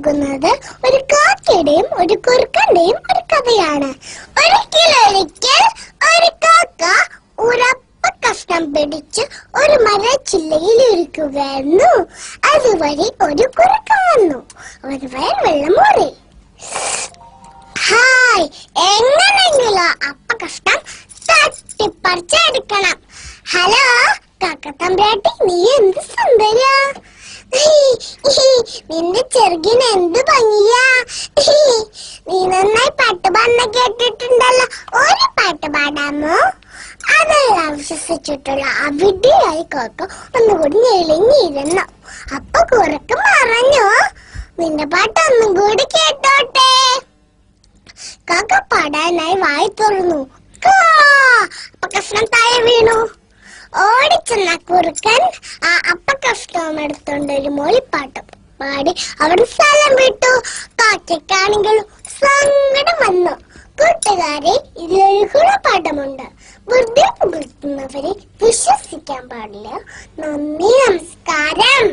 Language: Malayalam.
പോകുന്നത് ഒരു കാക്കയുടെയും ഒരു കുറുക്കന്റെയും ഒരു കഥയാണ്. ഒരിക്കൽ ഒരു കാക്ക ഉറപ്പ കഷ്ണം പിടിച്ച് ഒരു മരച്ചില്ലയിൽ ഇരിക്കുകയായിരുന്നു. അതുവഴി ഒരു കുറുക്കൻ വന്നു. ഒരു വെള്ളം മോറി. ഹായ്, എങ്ങനെയെങ്കിലും അപ്പ കഷ്ണം തട്ടിപ്പറിച്ചെടുക്കണം. ഹലോ കാക്കത്തമ്പ്രാട്ടി, നീ എന്ത് സുന്ദരിയാ! നിന്റെ ചെറുകിന് എന്ത് ഭംഗിയാ! നീ നന്നായി പാട്ട് പാടുന്ന കേട്ടിട്ടുണ്ടല്ലോ. ഒരു പാട്ട് പാടാമോ? അതെല്ലാം വിശ്വസിച്ചിട്ടുള്ള അവിടെയായി കാക്ക ഒന്നുകൂടി ഞെളിഞ്ഞിരുന്നു. അപ്പൊ കുറുക്ക് പറഞ്ഞു, നിന്റെ പാട്ട് ഒന്നും കൂടി കേട്ടോട്ടെ. കാക്ക പാടാനായി വായി തുറന്നു. അപ്പ കഷ്ണം താഴെ വീണു. ഓടിച്ചെന്ന കുറുക്കൻ ആ അപ്പ കഷ്ണം എടുത്തോണ്ട് ഒരു മൂളിപ്പാട്ട് പാടി അവിടെ സ്ഥലം വിട്ടു. കാക്കയ്ക്കാണെങ്കിലും സങ്കടം വന്നു. കൂട്ടുകാരെ, ഇതിലൊരു ഗുണപാഠമുണ്ട്. വെറുതെ പുകഴ്ത്തുന്നവരെ വിശ്വസിക്കാൻ പാടില്ല. നന്ദി, നമസ്കാരം.